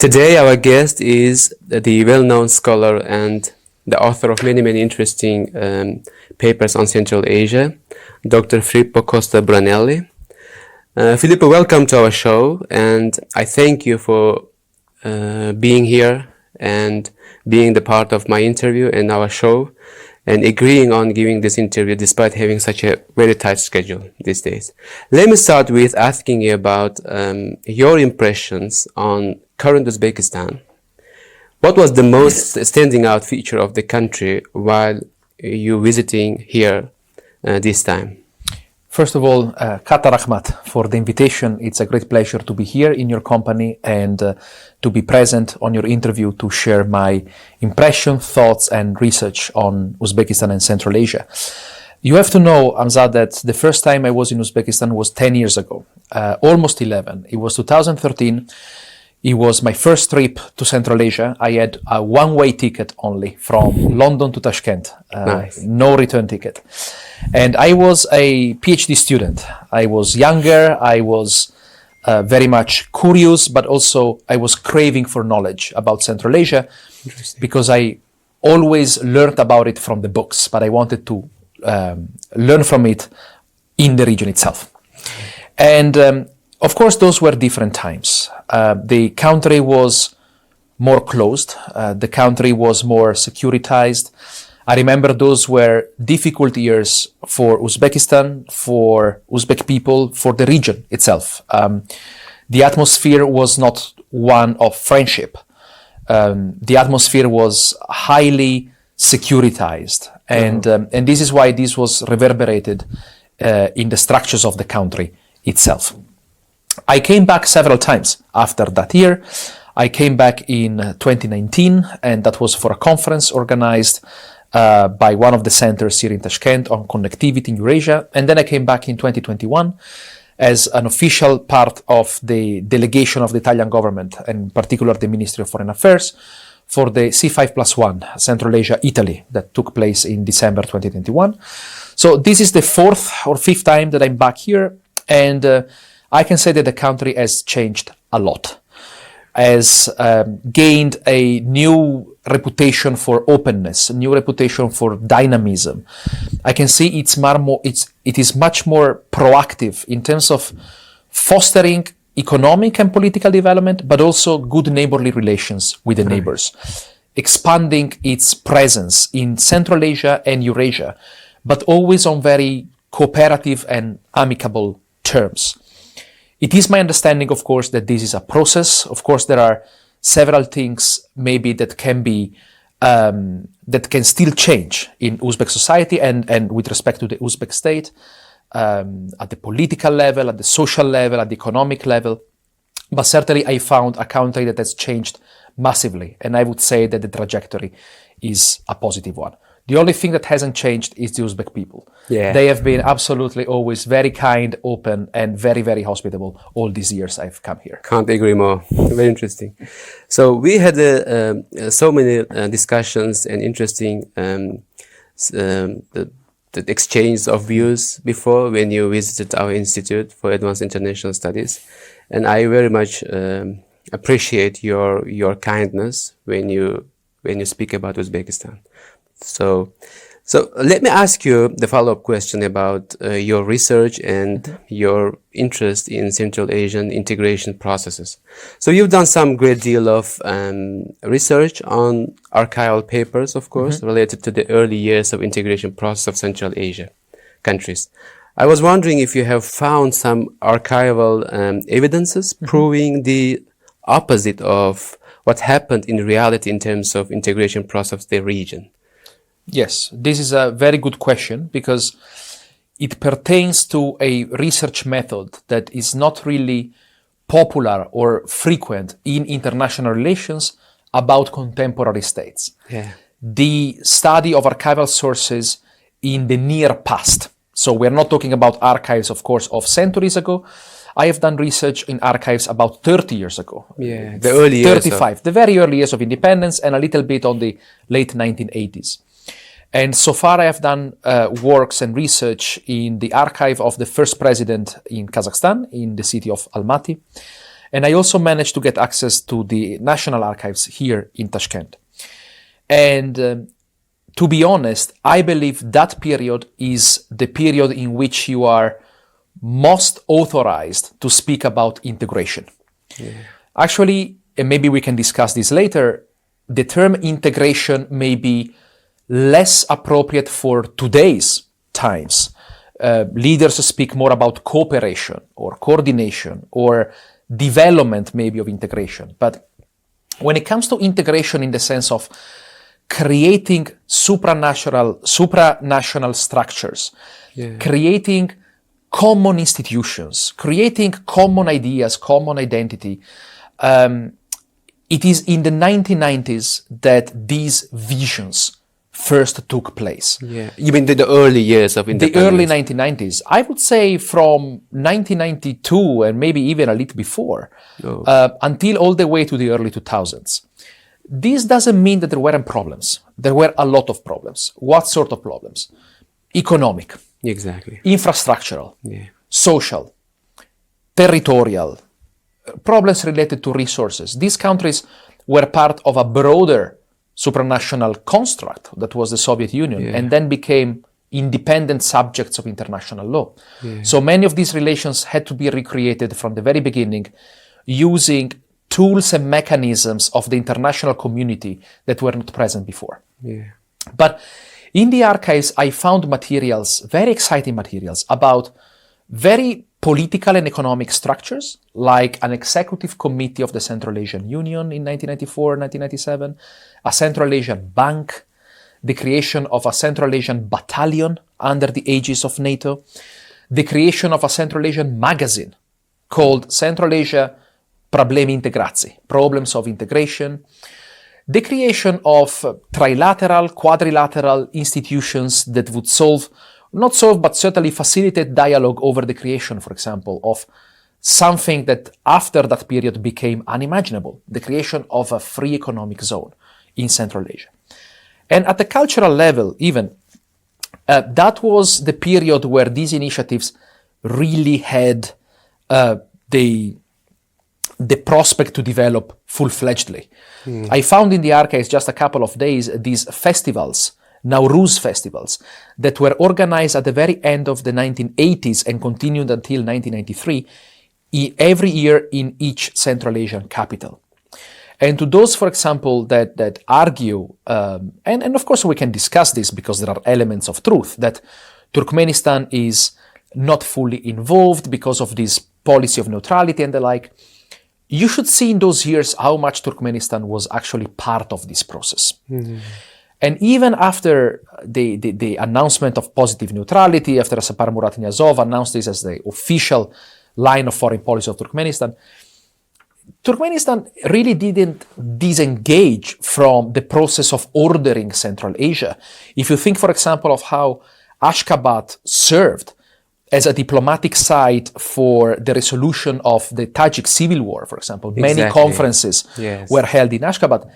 Today, our guest is the well-known scholar and the author of many interesting papers on Central Asia, Dr. Filippo Costa Buranelli. Filippo, welcome to our show, and I thank you for being here and being the part of my interview and our show, and agreeing on giving this interview despite having such a very tight schedule these days. Let me start with asking you about your impressions on current Uzbekistan. What was the most standing out feature of the country while you visiting here this time? First of all, Kata Rahmat for the invitation. It's a great pleasure to be here in your company and to be present on your interview to share my impression, thoughts and research on Uzbekistan and Central Asia. You have to know, Amzad, that the first time I was in Uzbekistan was 10 years ago, almost 11. It was 2013. It was my first trip to Central Asia. I had a one-way ticket only from London to Tashkent, Nice. No return ticket. And I was a PhD student. I was younger, I was very much curious, but also I was craving for knowledge about Central Asia because I always learned about it from the books, but I wanted to learn from it in the region itself. And of course, those were different times. The country was more closed. The country was more securitized. I remember those were difficult years for Uzbekistan, for Uzbek people, for the region itself. The atmosphere was not one of friendship. The atmosphere was highly securitized. And this is why this was reverberated in the structures of the country itself. I came back several times after that year. I came back in 2019, and that was for a conference organized by one of the centers here in Tashkent on connectivity in Eurasia. And then I came back in 2021 as an official part of the delegation of the Italian government, and in particular the Ministry of Foreign Affairs, for the C5+1 Central Asia Italy that took place in December 2021. So this is the fourth or fifth time that I'm back here, and I can say that the country has changed a lot, has gained a new reputation for openness, a new reputation for dynamism. I can see it is much more proactive in terms of fostering economic and political development, but also good neighborly relations with the neighbors, expanding its presence in Central Asia and Eurasia, but always on very cooperative and amicable terms. It is my understanding, of course, that this is a process. Of course, there are several things maybe that can be that can still change in Uzbek society and with respect to the Uzbek state at the political level, at the social level, at the economic level. But certainly, I found a country that has changed massively, and I would say that the trajectory is a positive one. The only thing that hasn't changed is the Uzbek people. Yeah. They have been absolutely always very kind, open, and very hospitable all these years I've come here. Can't agree more. Very interesting. So we had so many discussions and interesting the exchange of views before when you visited our Institute for Advanced International Studies, and I very much appreciate your kindness when you speak about Uzbekistan. So let me ask you the follow-up question about your research and your interest in Central Asian integration processes. So you've done some great deal of research on archival papers, of course, related to the early years of integration process of Central Asia countries. I was wondering if you have found some archival evidences proving the opposite of what happened in reality in terms of integration process of the region. Yes, this is a very good question because it pertains to a research method that is not really popular or frequent in international relations about contemporary states. Yeah. The study of archival sources in the near past. So we're not talking about archives, of course, of centuries ago. I have done research in archives about 30 years ago. Yeah, the early years. 35, the very early years of independence, and a little bit on the late 1980s. And so far I have done works and research in the archive of the first president in Kazakhstan, in the city of Almaty, And I also managed to get access to the National Archives here in Tashkent. And to be honest, I believe that period is the period in which you are most authorized to speak about integration. Yeah. Actually, and maybe we can discuss this later, the term integration may be less appropriate for today's times. Leaders speak more about cooperation or coordination or development maybe of integration. But when it comes to integration in the sense of creating supranational structures, creating common institutions, creating common ideas, common identity, it is in the 1990s that these visions first took place. Yeah, you mean the early years of independence? The early 1990s. I would say from 1992 and maybe even a little before, until all the way to the early 2000s. This doesn't mean that there weren't problems. There were a lot of problems. What sort of problems? Economic. Exactly. Infrastructural. Yeah. Social. Territorial. Problems related to resources. These countries were part of a broader supranational construct that was the Soviet Union, and then became independent subjects of international law. Yeah. So many of these relations had to be recreated from the very beginning using tools and mechanisms of the international community that were not present before. Yeah. But in the archives, I found materials, very exciting materials, about very political and economic structures, like an executive committee of the Central Asian Union in 1994, 1997, a Central Asian Bank, the creation of a Central Asian battalion under the aegis of NATO, the creation of a Central Asian magazine called Central Asia Problemi Integracji, Problems of Integration, the creation of trilateral, quadrilateral institutions that would not solve, but certainly facilitate dialogue over the creation, for example, of something that after that period became unimaginable, the creation of a free economic zone in Central Asia. And at the cultural level, even, that was the period where these initiatives really had the prospect to develop full-fledgedly. I found in the archives just a couple of days these festivals, Nowruz festivals, that were organized at the very end of the 1980s and continued until 1993, every year in each Central Asian capital. And to those, for example, that argue, and of course we can discuss this because there are elements of truth, that Turkmenistan is not fully involved because of this policy of neutrality and the like, you should see in those years how much Turkmenistan was actually part of this process. Mm-hmm. And even after the announcement of positive neutrality, after Sapar Muratniyazov announced this as the official line of foreign policy of Turkmenistan, Turkmenistan really didn't disengage from the process of ordering Central Asia. If you think, for example, of how Ashgabat served as a diplomatic site for the resolution of the Tajik civil war, for example, many conferences were held in Ashgabat,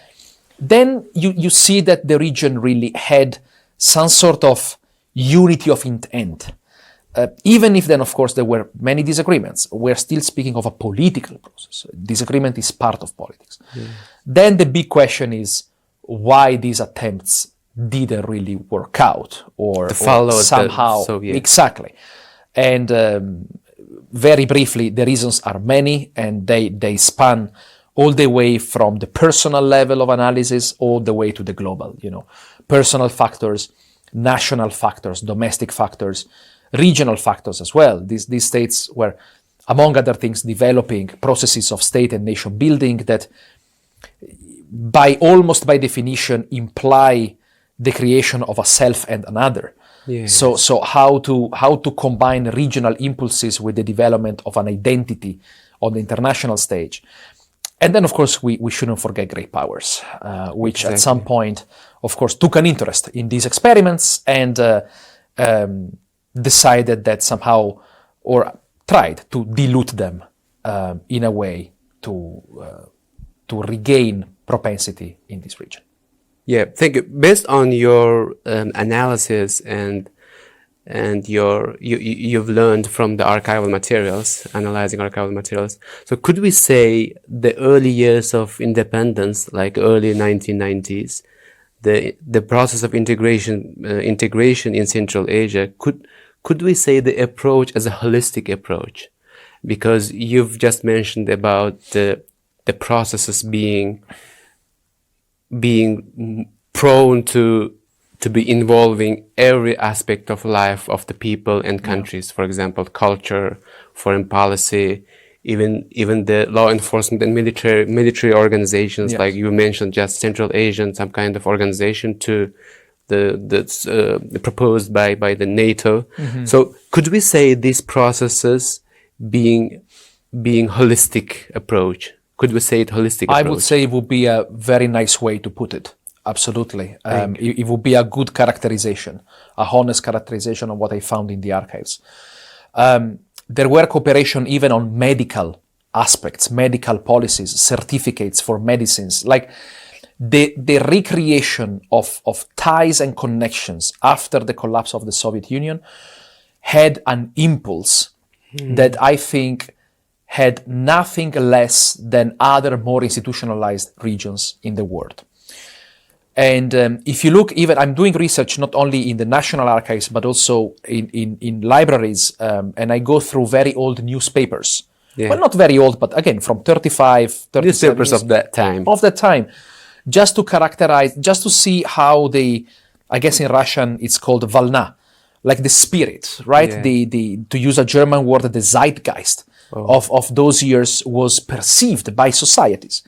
then you see that the region really had some sort of unity of intent. Even if then, of course, there were many disagreements, we're still speaking of a political process. Disagreement is part of politics. Yeah. Then the big question is why these attempts didn't really work out or somehow. Exactly. And very briefly, the reasons are many, and they span all the way from the personal level of analysis all the way to the global, personal factors, national factors, domestic factors, regional factors as well. These states were, among other things, developing processes of state and nation building that almost by definition imply the creation of a self and another. Yes. So how to combine regional impulses with the development of an identity on the international stage. And then, of course, we shouldn't forget great powers, which at some point, of course, took an interest in these experiments and decided that somehow, or tried to dilute them in a way to regain propensity in this region. Yeah, thank you. Based on your analysis and and you've learned from the archival materials, analyzing archival materials. So could we say the early years of independence, like early 1990s, the process of integration in Central Asia, could we say the approach as a holistic approach? Because you've just mentioned about the processes being prone to be involving every aspect of life of the people and countries. For example, culture, foreign policy, even the law enforcement and military organizations, Yes. like you mentioned, just Central Asian, some kind of organization to the proposed by the NATO. So could we say these processes being holistic approach? Could we say it holistic approach? I would say it would be a very nice way to put it. Absolutely. It would be a good characterization, a honest characterization of what I found in the archives. There were cooperation even on medical aspects, medical policies, certificates for medicines, like the recreation of ties and connections after the collapse of the Soviet Union had an impulse that I think had nothing less than other more institutionalized regions in the world. And if you look, even I'm doing research not only in the National Archives, but also in libraries, and I go through very old newspapers. Yeah. Well, not very old, but again, from 35, 37 Newspapers years of that time. of that time, just to characterize, just to see how I guess in Russian it's called valna, like the spirit, right? Yeah. To use a German word, the zeitgeist of those years was perceived by societies.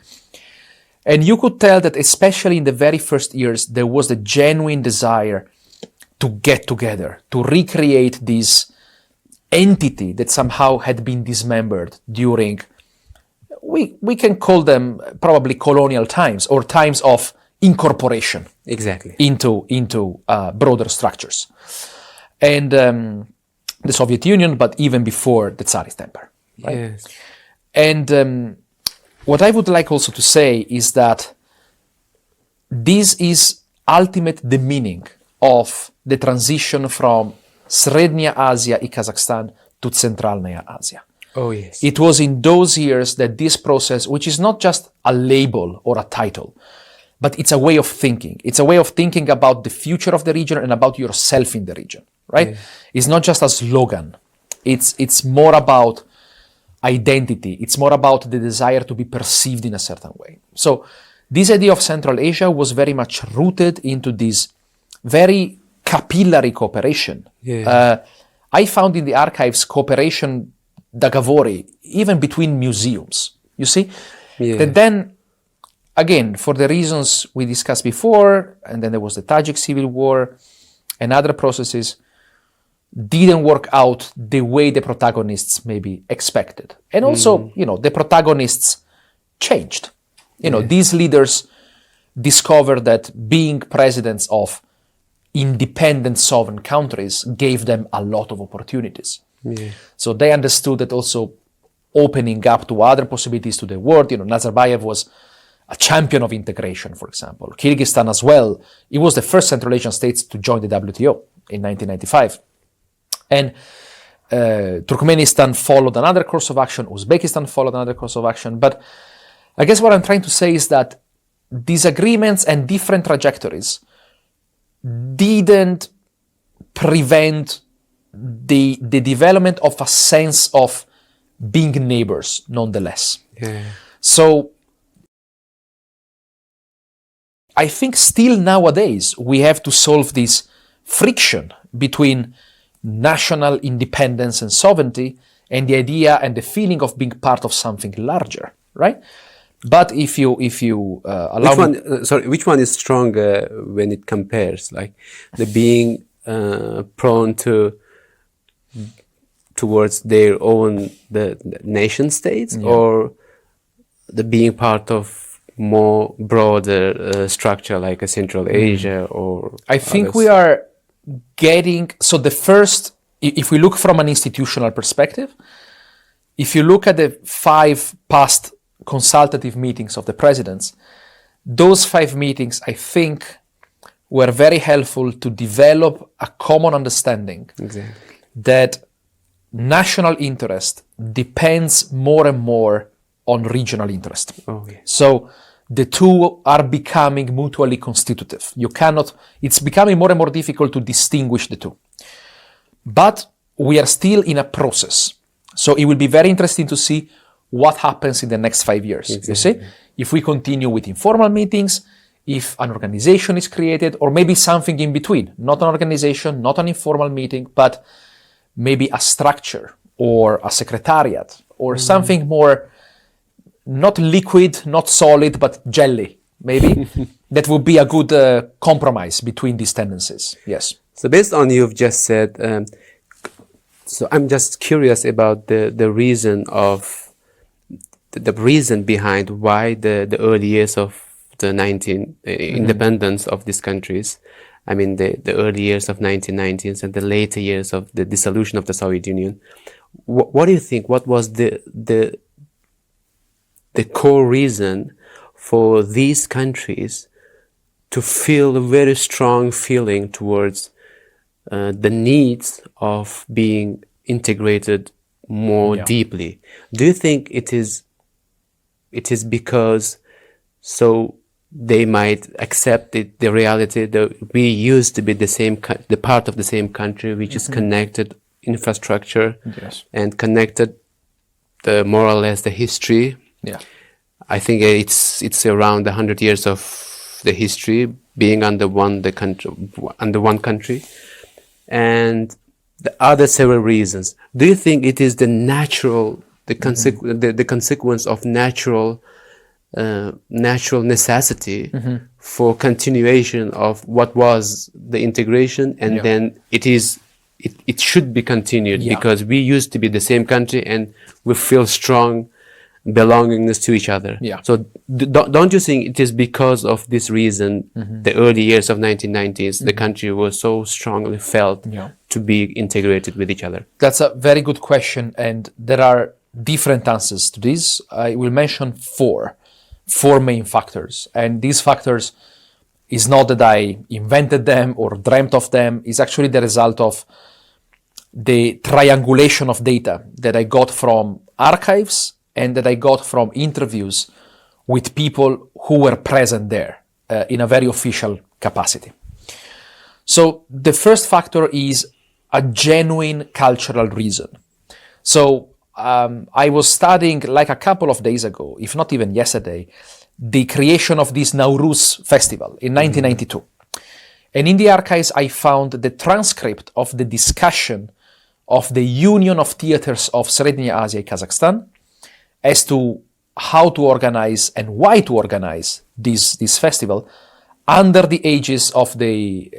And you could tell that especially in the very first years, there was the genuine desire to get together, to recreate this entity that somehow had been dismembered during, we can call them probably colonial times or times of incorporation. Exactly. Into broader structures. And the Soviet Union, but even before the Tsarist Empire. Right? Yes. And what I would like also to say is that this is ultimate the meaning of the transition from Srednja Asia i Kazakhstan to Centralnaya Asia. Oh, yes. It was in those years that this process, which is not just a label or a title, but it's a way of thinking. It's a way of thinking about the future of the region and about yourself in the region, right? Yeah. It's not just a slogan. It's more about identity. It's more about the desire to be perceived in a certain way. So this idea of Central Asia was very much rooted into this very capillary cooperation. Yeah. I found in the archives cooperation Dagavori, even between museums, you see? Yeah. That then, again, for the reasons we discussed before, and then there was the Tajik civil war and other processes, didn't work out the way the protagonists maybe expected. And also, the protagonists changed. These leaders discovered that being presidents of independent sovereign countries gave them a lot of opportunities. Yeah. So they understood that also opening up to other possibilities to the world. Nazarbayev was a champion of integration, for example. Kyrgyzstan as well. It was the first Central Asian states to join the WTO in 1995. And Turkmenistan followed another course of action. Uzbekistan followed another course of action. But I guess what I'm trying to say is that disagreements and different trajectories didn't prevent the development of a sense of being neighbors, nonetheless. Yeah. So I think still nowadays we have to solve this friction between national independence and sovereignty and the idea and the feeling of being part of something larger, right? But if you allow which one is stronger when it compares, like the being prone towards their own the nation states, or the being part of more broader structure like a Central Asia or I think others? we are getting, so the first, if we look from an institutional perspective, if you look at the 5 past consultative meetings of the presidents, those 5 meetings, I think, were very helpful to develop a common understanding Exactly. that national interest depends more and more on regional interest. Oh, yeah. So the two are becoming mutually constitutive. It's becoming more and more difficult to distinguish the two. But we are still in a process. So it will be very interesting to see what happens in the next 5 years. Exactly. You see, if we continue with informal meetings, if an organization is created, or maybe something in between, not an organization, not an informal meeting, but maybe a structure or a secretariat or something more, not liquid, not solid, but jelly, maybe. That would be a good compromise between these tendencies. Yes. So based on you've just said, so I'm just curious about the reason of the reason behind why the early years of the independence of these countries, I mean the early years of 1990s and the later years of the dissolution of the Soviet Union. What do you think? What was the core reason for these countries to feel a very strong feeling towards the needs of being integrated more deeply? Do you think it is because so they might accept the reality that we used to be the part of the same country, which is connected infrastructure and connected more or less the history? Yeah. I think it's around 100 years of the history being under one country, and the other several reasons. Do you think it is the consequence of natural necessity for continuation of what was the integration, and then it should be continued because we used to be the same country and we feel strong belongingness to each other. Yeah. So don't you think it is because of this reason the early years of 1990s the country was so strongly felt to be integrated with each other? That's a very good question, and there are different answers to this. I will mention four main factors, and these factors is not that I invented them or dreamt of them. It's actually the result of the triangulation of data that I got from archives and that I got from interviews with people who were present there in a very official capacity. So the first factor is a genuine cultural reason. So I was studying like a couple of days ago, if not even yesterday, the creation of this Nowruz festival in 1992. And in the archives, I found the transcript of the discussion of the Union of Theaters of Srednja Asia, Kazakhstan, as to how to organize and why to organize this festival under the aegis of the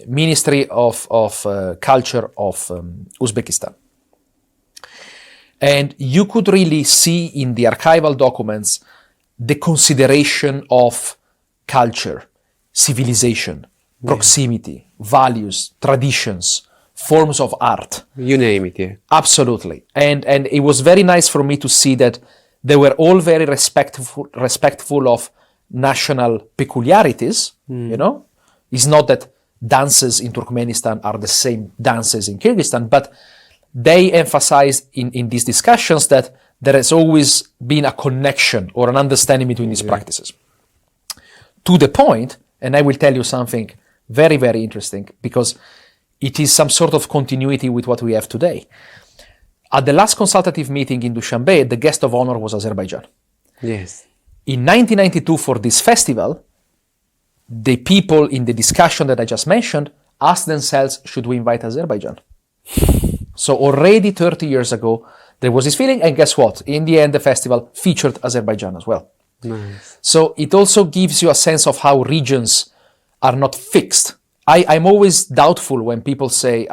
Ministry of Culture of Uzbekistan. And you could really see in the archival documents the consideration of culture, civilization, proximity, values, traditions, forms of art. You name it, yeah. Absolutely. And it was very nice for me to see that they were all very respectful of national peculiarities, you know. It's not that dances in Turkmenistan are the same dances in Kyrgyzstan, but they emphasized in these discussions that there has always been a connection or an understanding between these practices. To the point, and I will tell you something very, very interesting, because it is some sort of continuity with what we have today. At the last consultative meeting in Dushanbe, the guest of honor was Azerbaijan. Yes. In 1992, for this festival, the people in the discussion that I just mentioned asked themselves, should we invite Azerbaijan? So already 30 years ago, there was this feeling, and guess what? In the end, the festival featured Azerbaijan as well. Nice. So it also gives you a sense of how regions are not fixed. I'm always doubtful when people say,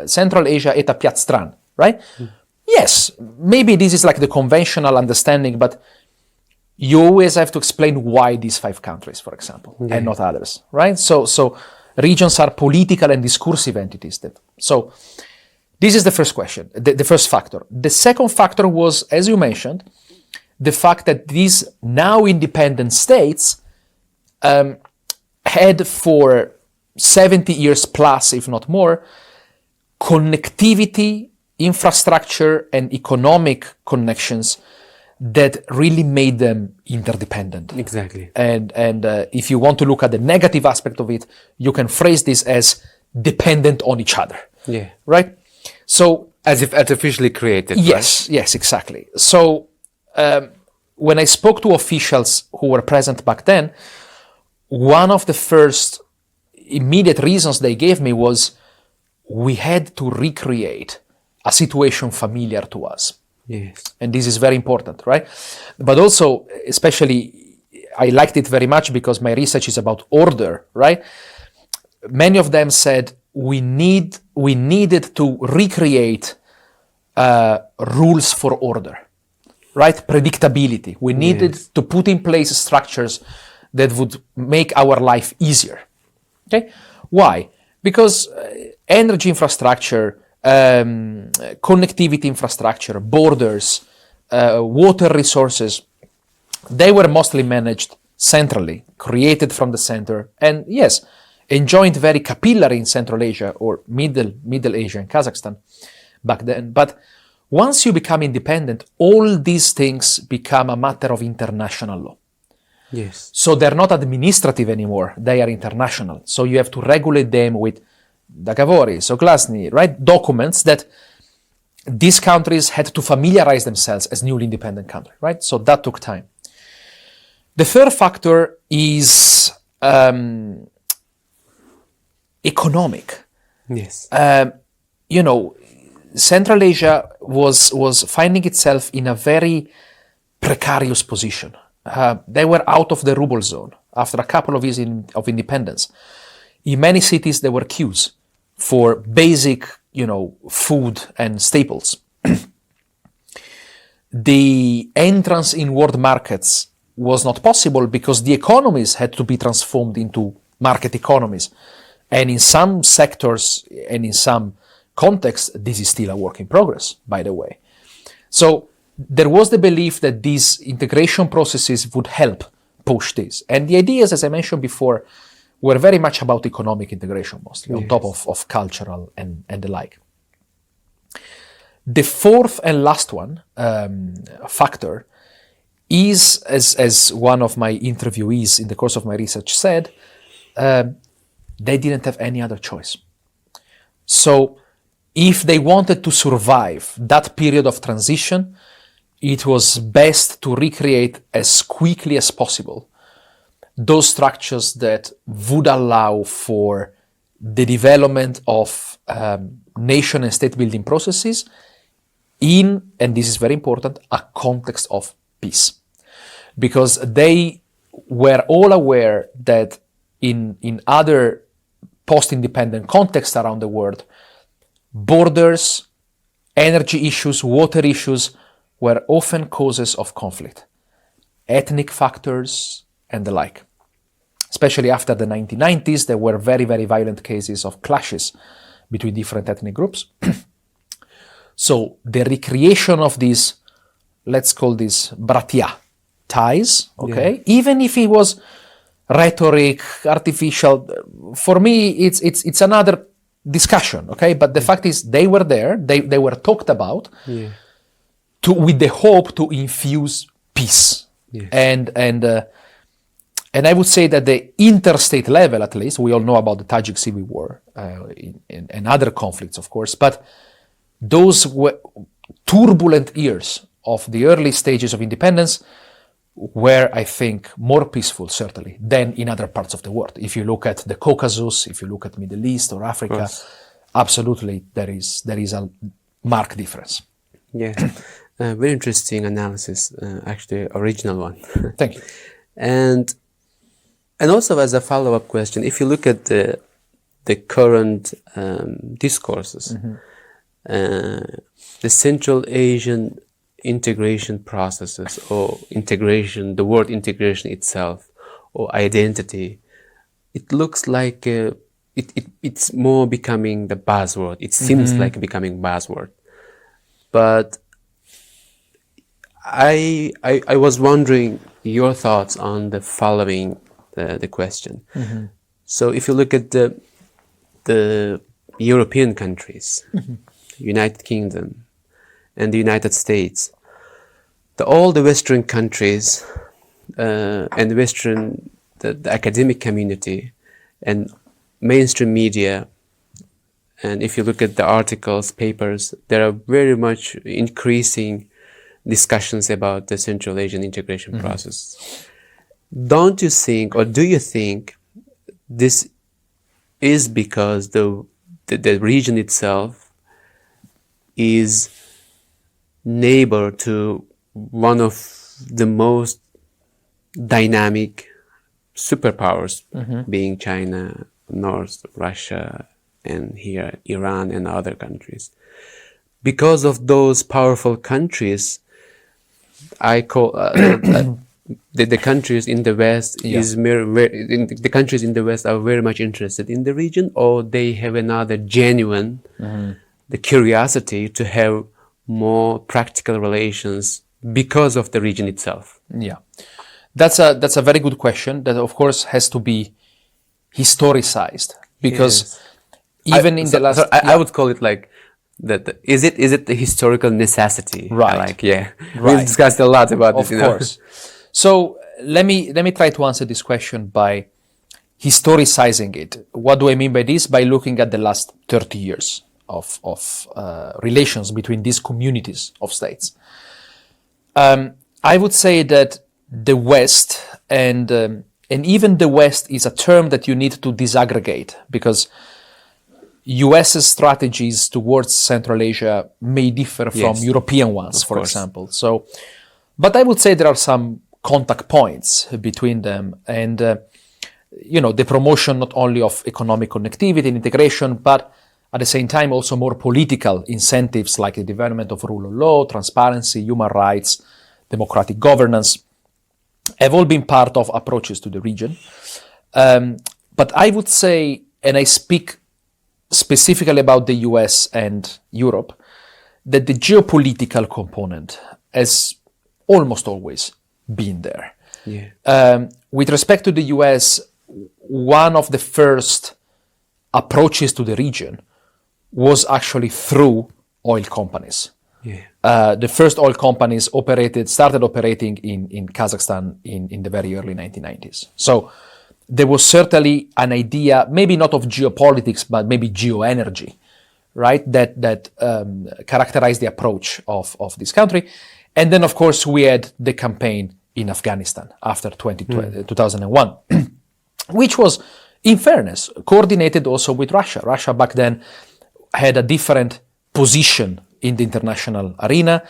Central Asia est a piat stran, right? Yes, maybe this is like the conventional understanding, but you always have to explain why these 5 countries, for example, and not others, right? So regions are political and discursive entities. So this is the first question, the first factor. The second factor was, as you mentioned, the fact that these now independent states had for 70 years plus, if not more, connectivity, infrastructure, and economic connections that really made them interdependent. Exactly. And if you want to look at the negative aspect of it, you can phrase this as dependent on each other. Yeah. Right? So As if artificially created. yes, yes, exactly. So when I spoke to officials who were present back then, one of the first immediate reasons they gave me was we had to recreate a situation familiar to us. Yes. And this is very important, right? But also, especially, I liked it very much because my research is about order, right? Many of them said we needed to recreate rules for order, right? Predictability. We needed to put in place structures that would make our life easier. Okay, why? Because energy infrastructure, connectivity infrastructure, borders, water resources, they were mostly managed centrally, created from the center, and yes, enjoyed very capillary in Central Asia or Middle Asia and Kazakhstan back then. But once you become independent, all these things become a matter of international law. Yes. So they're not administrative anymore, they are international. So you have to regulate them with Dagavori, Soglasny, right? Documents that these countries had to familiarize themselves as newly independent countries, right? So that took time. The third factor is economic. Yes. Central Asia was finding itself in a very precarious position. They were out of the ruble zone after a couple of years of independence. In many cities, there were queues for basic, food and staples. The entrance in world markets was not possible because the economies had to be transformed into market economies. And in some sectors and in some contexts, this is still a work in progress, by the way. So there was the belief that these integration processes would help push this. And the ideas, as I mentioned before, were very much about economic integration mostly, on top of cultural and the like. The fourth and last one factor is, as one of my interviewees in the course of my research said, they didn't have any other choice. So if they wanted to survive that period of transition, it was best to recreate as quickly as possible those structures that would allow for the development of nation and state building processes in, and this is very important, a context of peace. Because they were all aware that in other post-independent contexts around the world, borders, energy issues, water issues were often causes of conflict, ethnic factors, and the like. Especially after the 1990s, there were very, very violent cases of clashes between different ethnic groups. So the recreation of these, let's call this bratya ties, okay? Even if it was rhetoric, artificial, for me, it's another discussion, okay? But the fact is, they were there, they were talked about with the hope to infuse peace. Yes. And I would say that the interstate level, at least, we all know about the Tajik Civil War and other conflicts, of course, but those were turbulent years of the early stages of independence were, I think, more peaceful, certainly, than in other parts of the world. If you look at the Caucasus, if you look at Middle East or Africa, absolutely, there is a marked difference. Yeah, very interesting analysis, actually, original one. Thank you. And also as a follow-up question, if you look at the current discourses, the Central Asian integration processes or integration, the word integration itself or identity, it looks like it's more becoming the buzzword. It seems like becoming buzzword. But I was wondering your thoughts on the following the question. So if you look at the European countries, United Kingdom and the United States, all the Western countries and the academic community and mainstream media, and if you look at the articles, papers, there are very much increasing discussions about the Central Asian integration process. Don't you think, or do you think, this is because the region itself is neighbor to one of the most dynamic superpowers, being China, North, Russia, and here Iran and other countries? Because of those powerful countries, I call the countries in the West the countries in the West are very much interested in the region, or they have another genuine the curiosity to have more practical relations because of the region itself. Yeah, that's a very good question that of course has to be historicized, because even in the last I would call it like that. Is it the historical necessity? Right. We've discussed a lot about this. Of course. So let me try to answer this question by historicizing it. What do I mean by this? By looking at the last 30 years of relations between these communities of states. I would say that the West and even the West is a term that you need to disaggregate, because US's strategies towards Central Asia may differ from European ones, for example. So, but I would say there are some contact points between them, and the promotion not only of economic connectivity and integration, but at the same time also more political incentives like the development of rule of law, transparency, human rights, democratic governance, have all been part of approaches to the region. But I would say, and I speak specifically about the US and Europe, that the geopolitical component has almost always been there. With respect to the US, one of the first approaches to the region was actually through oil companies. The first oil companies started operating in Kazakhstan in the very early 1990s. So there was certainly an idea, maybe not of geopolitics, but maybe geoenergy, right? That characterized the approach of this country. And then, of course, we had the campaign in Afghanistan after 2001, which was, in fairness, coordinated also with Russia. Russia back then had a different position in the international arena.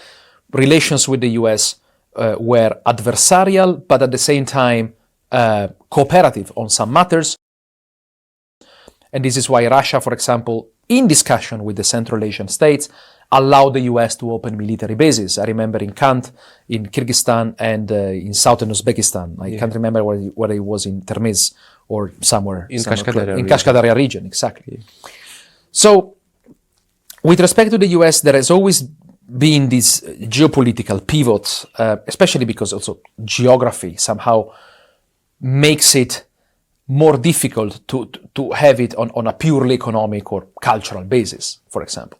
Relations with the US were adversarial, but at the same time cooperative on some matters. And this is why Russia, for example, in discussion with the Central Asian states, allowed the US to open military bases. I remember in Kant, in Kyrgyzstan, and in southern Uzbekistan. I can't remember whether it was in Termiz or somewhere in Kashkadaria region, exactly. So, with respect to the US, there has always been this geopolitical pivot, especially because also geography somehow makes it more difficult to have it on a purely economic or cultural basis, for example.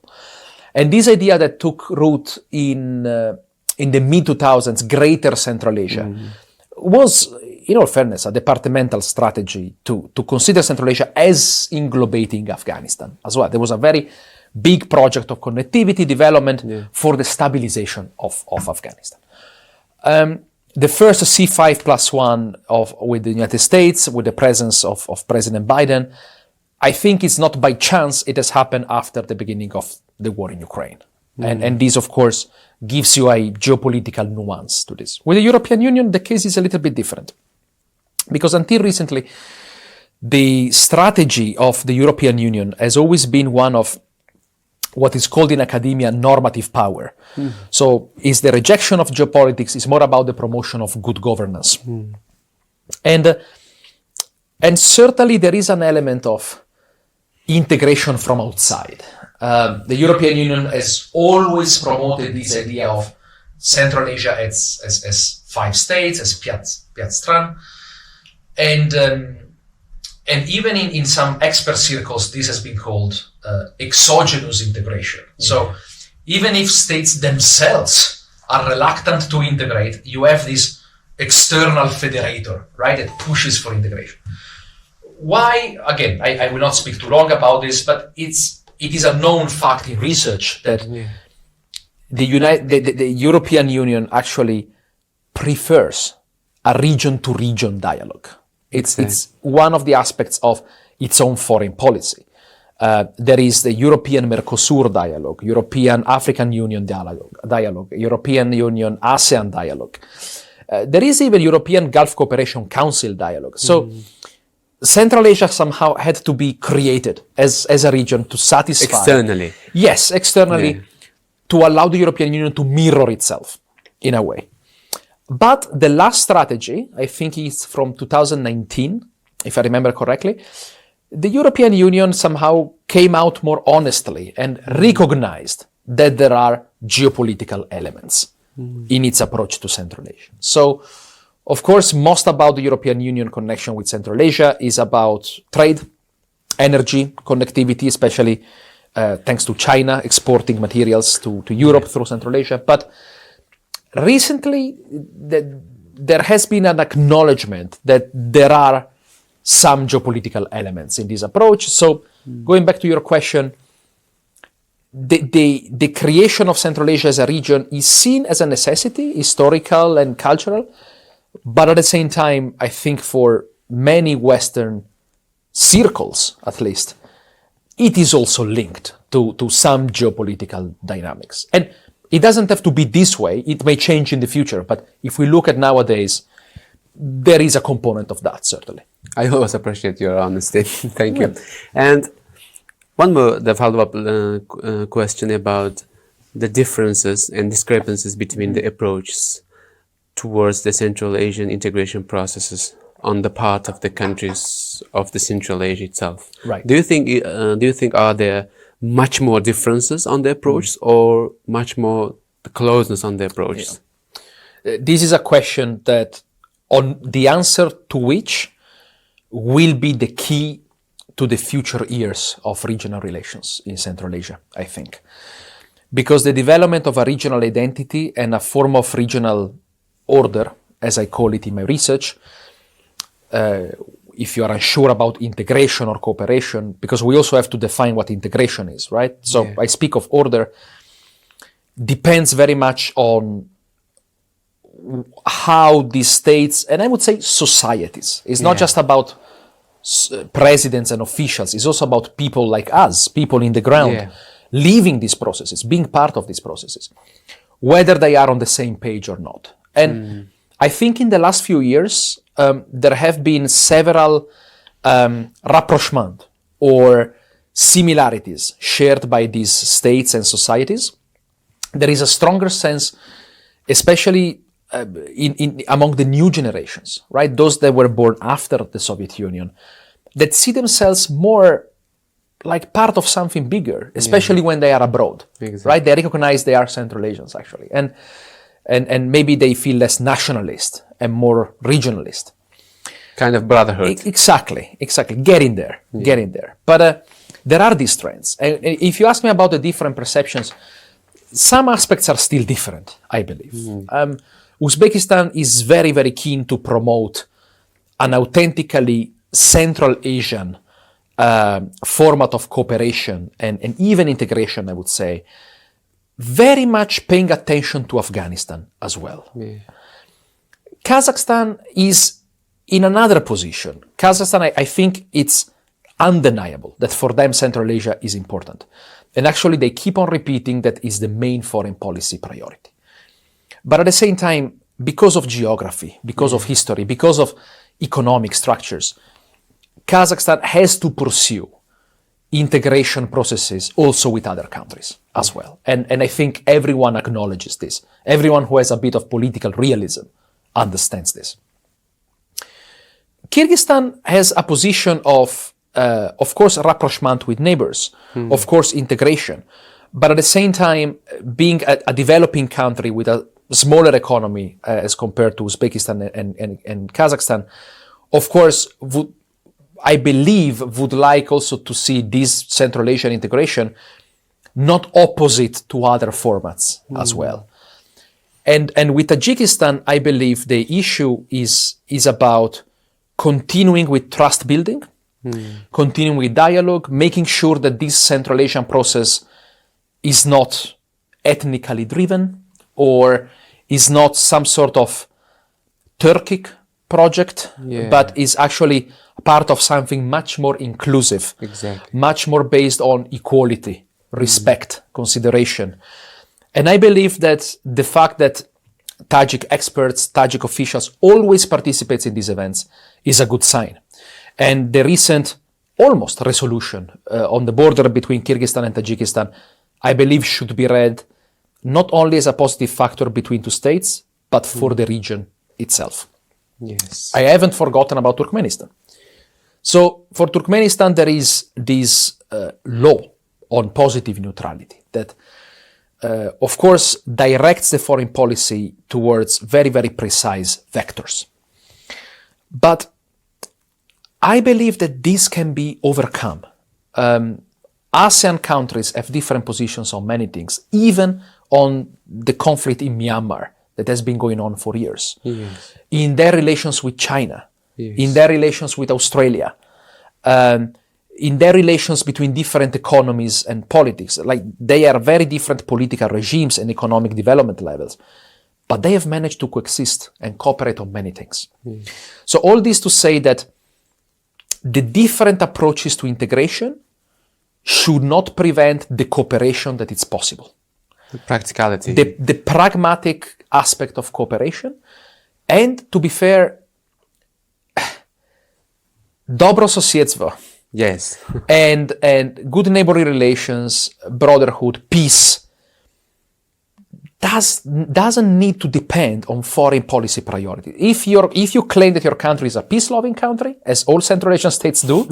And this idea that took root in the mid-2000s, Greater Central Asia, was, in all fairness, a departmental strategy to consider Central Asia as englobating Afghanistan as well. There was a very big project of connectivity development for the stabilization of Afghanistan. The first C5+1 with the United States, with the presence of President Biden, I think it's not by chance it has happened after the beginning of the war in Ukraine. And this, of course, gives you a geopolitical nuance to this. With the European Union, the case is a little bit different. Because until recently, the strategy of the European Union has always been one of what is called in academia normative power. So is the rejection of geopolitics is more about the promotion of good governance. And certainly there is an element of integration from outside. The European Union has always promoted this idea of Central Asia as 5 states, as Piat Stran. And And even in some expert circles, this has been called exogenous integration. So even if states themselves are reluctant to integrate, you have this external federator, right, that pushes for integration. Why? Again, I will not speak too long about this, but it is a known fact in research that the European Union actually prefers a region-to-region dialogue. It's one of the aspects of its own foreign policy. There is the European Mercosur dialogue, European African Union dialogue, European Union ASEAN dialogue. There is even European Gulf Cooperation Council dialogue. So Central Asia somehow had to be created as a region to satisfy... Externally. Yes, externally, to allow the European Union to mirror itself in a way. But the last strategy, I think is from 2019, if I remember correctly, the European Union somehow came out more honestly and recognized that there are geopolitical elements in its approach to Central Asia. So, of course, most about the European Union connection with Central Asia is about trade, energy, connectivity, especially thanks to China exporting materials to Europe through Central Asia. But recently, there has been an acknowledgement that there are some geopolitical elements in this approach. So, going back to your question, the creation of Central Asia as a region is seen as a necessity, historical and cultural, but at the same time, I think for many Western circles, at least, it is also linked to some geopolitical dynamics. And it doesn't have to be this way. It may change in the future. But if we look at nowadays, there is a component of that, certainly. I always appreciate your honesty. Thank you. And one more, the follow-up question about the differences and discrepancies between the approaches towards the Central Asian integration processes on the part of the countries of the Central Asia itself. Right. Do you think are there much more differences on the approach or much more closeness on the approach? This is a question that on the answer to which will be the key to the future years of regional relations in Central Asia, I think. Because the development of a regional identity and a form of regional order, as I call it in my research, if you are unsure about integration or cooperation, because we also have to define what integration is, right? So I speak of order, depends very much on how these states, and I would say societies, it's not just about presidents and officials, it's also about people like us, people in the ground, living these processes, being part of these processes, whether they are on the same page or not. And I think in the last few years, there have been several rapprochements or similarities shared by these states and societies. There is a stronger sense, especially among the new generations, right? Those that were born after the Soviet Union, that see themselves more like part of something bigger, especially when they are abroad, right? They recognize they are Central Asians, actually. And maybe they feel less nationalist and more regionalist. Kind of brotherhood. Exactly. Getting there. But there are these trends. And if you ask me about the different perceptions, some aspects are still different, I believe. Uzbekistan is very, very keen to promote an authentically Central Asian format of cooperation and even integration, I would say, very much paying attention to Afghanistan as well. Kazakhstan is in another position. Kazakhstan, I think it's undeniable that for them Central Asia is important. And actually they keep on repeating that is the main foreign policy priority. But at the same time, because of geography, because of history, because of economic structures, Kazakhstan has to pursue integration processes also with other countries as well. And I think everyone acknowledges this. Everyone who has a bit of political realism understands this. Kyrgyzstan has a position of course, rapprochement with neighbors, of course, integration, but at the same time, being a developing country with a smaller economy as compared to Uzbekistan and Kazakhstan, of course, would I believe, would like also to see this Central Asian integration not opposite to other formats as well. And with Tajikistan, I believe the issue is about continuing with trust building, continuing with dialogue, making sure that this Central Asian process is not ethnically driven or is not some sort of Turkic project, but is actually part of something much more inclusive, much more based on equality, respect, consideration. And I believe that the fact that Tajik experts, Tajik officials always participate in these events is a good sign. And the recent almost resolution on the border between Kyrgyzstan and Tajikistan, I believe should be read not only as a positive factor between two states, but for the region itself. Yes. I haven't forgotten about Turkmenistan. So for Turkmenistan, there is this law on positive neutrality that, of course, directs the foreign policy towards very, very precise vectors. But I believe that this can be overcome. ASEAN countries have different positions on many things, even on the conflict in Myanmar that has been going on for years, in their relations with China, in their relations with Australia, in their relations between different economies and politics. Like, they are very different political regimes and economic development levels, but they have managed to coexist and cooperate on many things. So all this to say that the different approaches to integration should not prevent the cooperation that is possible. The practicality. The pragmatic aspect of cooperation. And to be fair, dobro sosiedztvo. Yes. and good neighborly relations, brotherhood, peace, doesn't need to depend on foreign policy priority. If you claim that your country is a peace-loving country, as all Central Asian states do,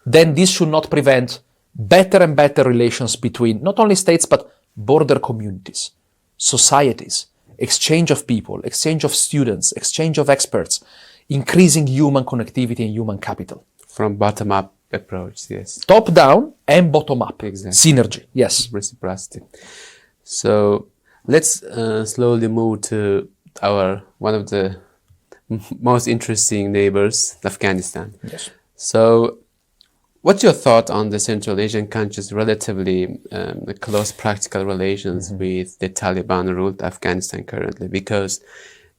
then this should not prevent better and better relations between not only states, but border communities, societies, exchange of people, exchange of students, exchange of experts, increasing human connectivity and human capital. From bottom-up approach, yes. Top-down and bottom-up. Exactly. Synergy, yes. Reciprocity. So let's slowly move to one of the most interesting neighbors, Afghanistan. Yes. So what's your thought on the Central Asian countries' relatively close practical relations with the Taliban-ruled Afghanistan currently? Because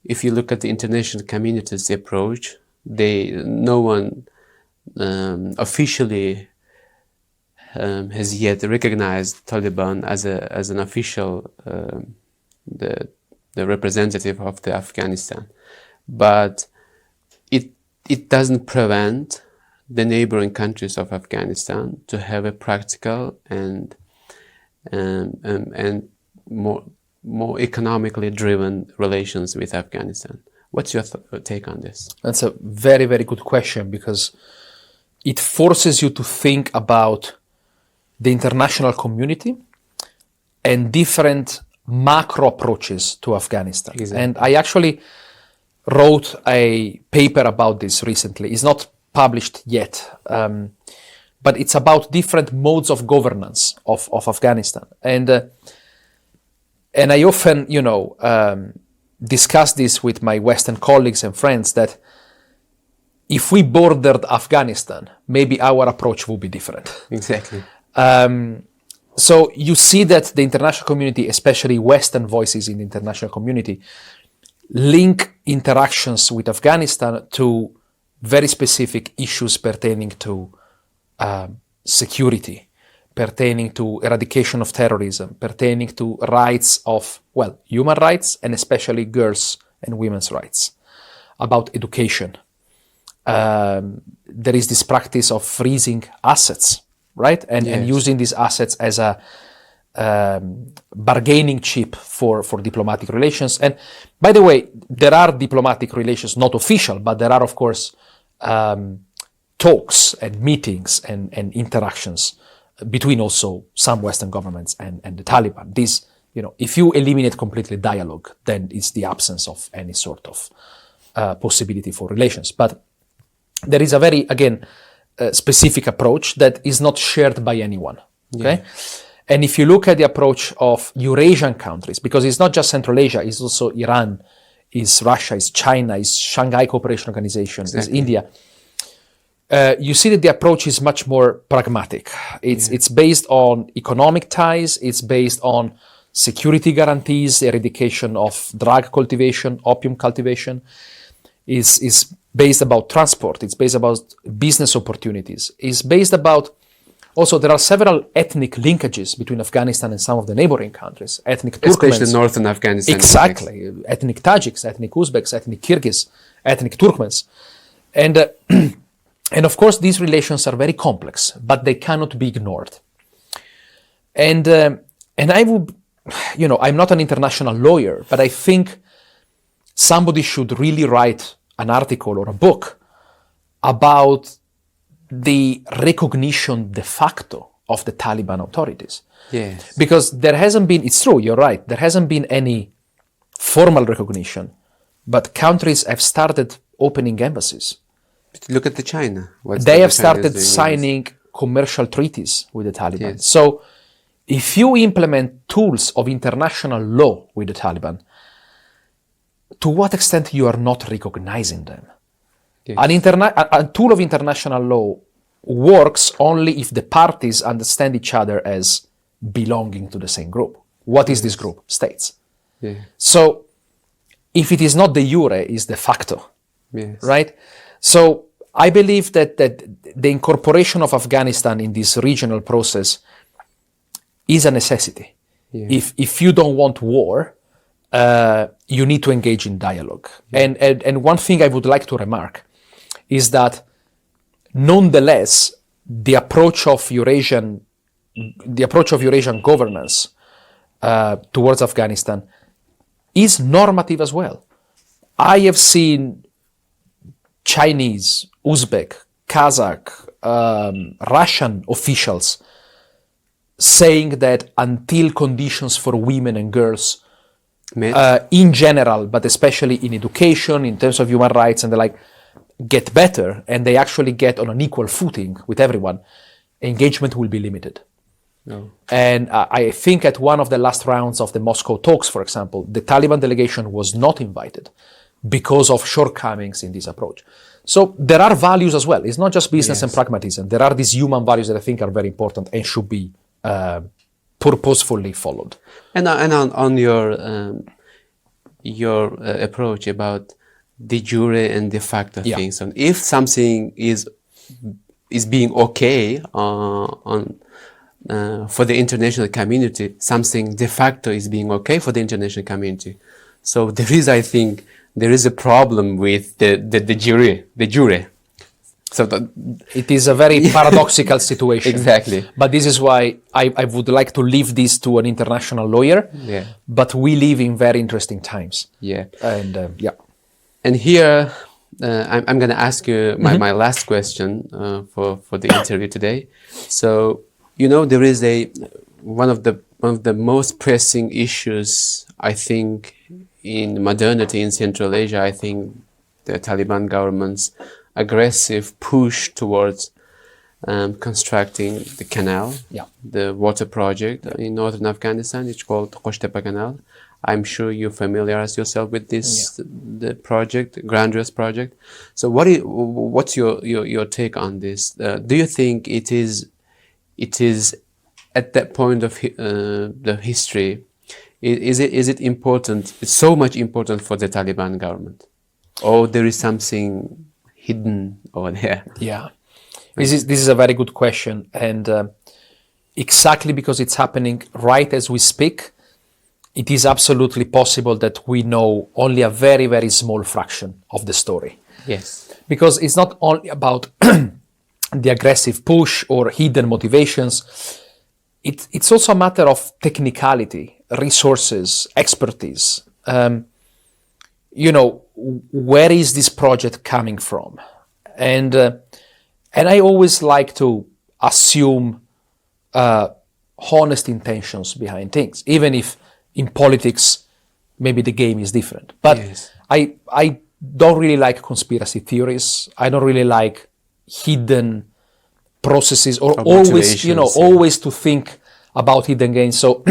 if you look at the international community's approach, no one officially has yet recognized Taliban as an official the representative of the Afghanistan, but it doesn't prevent the neighboring countries of Afghanistan to have a practical and more economically driven relations with Afghanistan. What's your take on this? That's a very, very good question, because it forces you to think about the international community and different macro approaches to Afghanistan. Exactly. And I actually wrote a paper about this recently. It's not published yet, but it's about different modes of governance of Afghanistan. And I often, discuss this with my Western colleagues and friends, that if we bordered Afghanistan, maybe our approach would be different. Exactly. So you see that the international community, especially Western voices in the international community, link interactions with Afghanistan to very specific issues pertaining to security, pertaining to eradication of terrorism, pertaining to rights of, human rights, and especially girls' and women's rights, about education. There is this practice of freezing assets, right? And using these assets as a bargaining chip for diplomatic relations. And by the way, there are diplomatic relations, not official, but there are, of course, talks and meetings and interactions between also some Western governments and the Taliban. This, if you eliminate completely dialogue, then it's the absence of any sort of possibility for relations. But there is a very, again, specific approach that is not shared by anyone. Okay. Yeah. And if you look at the approach of Eurasian countries, because it's not just Central Asia, it's also Iran, it's Russia, it's China, it's Shanghai Cooperation Organization, it's India. You see that the approach is much more pragmatic. It's based on economic ties, it's based on security guarantees, eradication of drug cultivation, opium cultivation, is based about transport, it's based about business opportunities, it's based about, also there are several ethnic linkages between Afghanistan and some of the neighboring countries, ethnic Turkmens. Especially northern Afghanistan. Exactly, ethnic Tajiks, ethnic Uzbeks, ethnic Kyrgyz, ethnic Turkmens. And of course, these relations are very complex, but they cannot be ignored. And I would, I'm not an international lawyer, but I think somebody should really write an article or a book about the recognition de facto of the Taliban authorities. Yes. Because there hasn't been, it's true, you're right, there hasn't been any formal recognition, but countries have started opening embassies. Look at the China. They have started signing commercial treaties with the Taliban. Yes. So if you implement tools of international law with the Taliban, to what extent you are not recognizing them? Yes. A tool of international law works only if the parties understand each other as belonging to the same group. What is this group? States. Yeah. So if it is not de jure, it's de facto. Yes. Right? So I believe that the incorporation of Afghanistan in this regional process is a necessity. Yeah. If you don't want war, you need to engage in dialogue. Yeah. And one thing I would like to remark is that nonetheless, the approach of Eurasian governance towards Afghanistan is normative as well. I have seen Chinese, Uzbek, Kazakh, Russian officials saying that until conditions for women and girls in general, but especially in education, in terms of human rights and the like, get better, and they actually get on an equal footing with everyone, engagement will be limited. No. And I think at one of the last rounds of the Moscow talks, for example, the Taliban delegation was not invited because of shortcomings in this approach. So there are values as well. It's not just business and pragmatism. There are these human values that I think are very important and should be purposefully followed. And on your approach about de jure and de facto things, and if something is being okay for the international community, something de facto is being okay for the international community. So I think there is a problem with the jure. So it is a very paradoxical situation. Exactly. But this is why I would like to leave this to an international lawyer. Yeah. But we live in very interesting times. Yeah. And And here, I'm going to ask you my last question for the interview today. So, there is one of the most pressing issues, I think, in modernity in Central Asia. I think the Taliban government's aggressive push towards constructing the canal, the water project in northern Afghanistan. It's called Qo'shtepa Canal. I'm sure you familiarize yourself with this the project, grandiose project. So what's your take on this? Do you think it is at that point of the history? Is it important? It's so much important for the Taliban government, or there is something hidden over there? Yeah, this is a very good question, and exactly because it's happening right as we speak, it is absolutely possible that we know only a very, very small fraction of the story. Yes, because it's not only about the aggressive push or hidden motivations. It's also a matter of technicality, resources, expertise. Where is this project coming from? And I always like to assume honest intentions behind things, even if in politics maybe the game is different. But I don't really like conspiracy theories. I don't really like hidden processes or always, always to think about hidden gains. So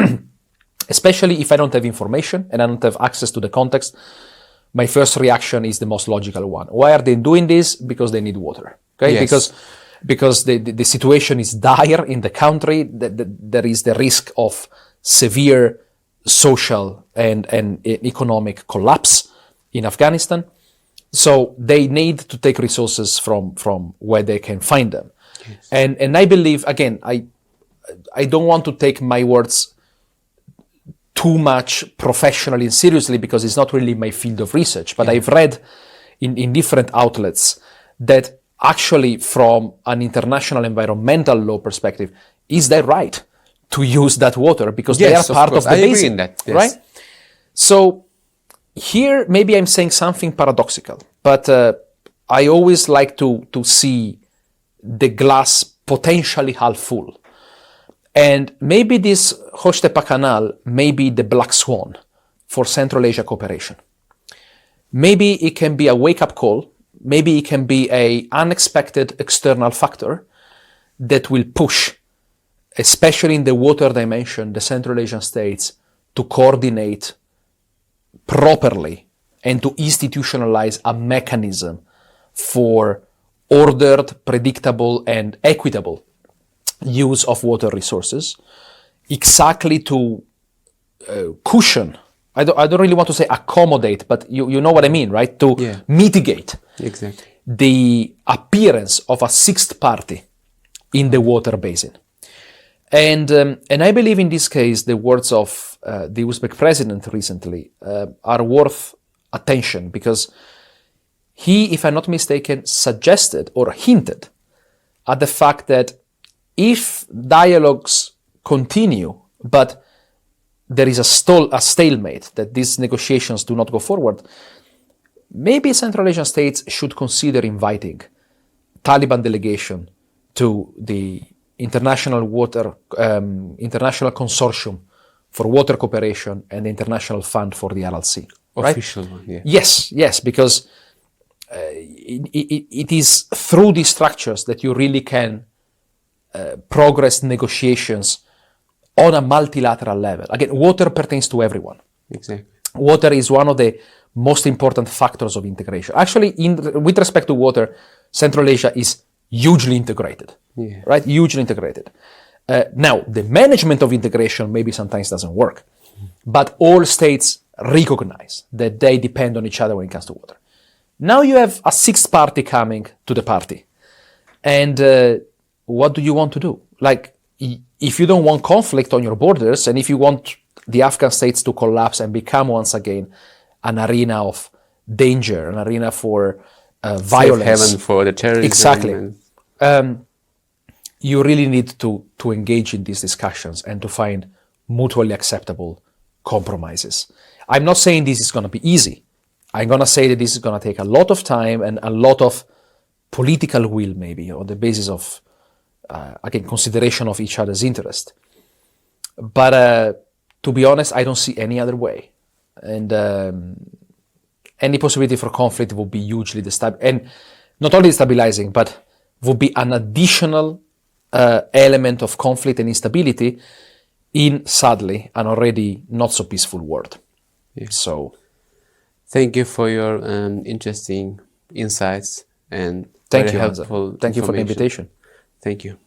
especially if I don't have information and I don't have access to the context, my first reaction is the most logical one. Why are they doing this? Because they need water. Okay, Yes. because the situation is dire in the country. There is the risk of severe social and economic collapse in Afghanistan. So they need to take resources from where they can find them. Yes. And I believe, again, I don't want to take my words too much professionally and seriously because it's not really my field of research, but I've read in different outlets that actually from an international environmental law perspective, is that right to use that water because they are part of the I basin, agree in that. Yes. right? So here, maybe I'm saying something paradoxical, but I always like to see the glass potentially half full. And maybe this Hostepa Canal may be the black swan for Central Asia cooperation. Maybe it can be a wake-up call. Maybe it can be an unexpected external factor that will push, especially in the water dimension, the Central Asian states to coordinate properly and to institutionalize a mechanism for ordered, predictable, and equitable use of water resources, exactly to cushion, I don't really want to say accommodate, but you know what I mean, right? To mitigate exactly the appearance of a sixth party in the water basin. And I believe in this case, the words of the Uzbek president recently are worth attention because he, if I'm not mistaken, suggested or hinted at the fact that if dialogues continue, but there is a stalemate, that these negotiations do not go forward, maybe Central Asian states should consider inviting Taliban delegation to the International Consortium for Water Cooperation and the International Fund for the RLC. Right? official one. Yeah. Yes, because it is through these structures that you really can progress negotiations on a multilateral level. Again, water pertains to everyone. Exactly. Water is one of the most important factors of integration. Actually, with respect to water, Central Asia is hugely integrated, right? Hugely integrated. Now, the management of integration maybe sometimes doesn't work, but all states recognize that they depend on each other when it comes to water. Now you have a sixth party coming to the party. And what do you want to do? Like, if you don't want conflict on your borders, and if you want the Afghan states to collapse and become once again an arena of danger, an arena for violence. Safe haven for the terrorism. Exactly. You really need to engage in these discussions and to find mutually acceptable compromises. I'm not saying this is going to be easy. I'm going to say that this is going to take a lot of time and a lot of political will, maybe, on the basis of, again, consideration of each other's interest. But to be honest, I don't see any other way. And any possibility for conflict will be hugely destabilizing. And not only destabilizing, but will be an additional element of conflict and instability in, sadly, an already not so peaceful world. So, thank you for your interesting insights and thank very you, helpful Hamza. Thank you for the information. invitation. Thank you.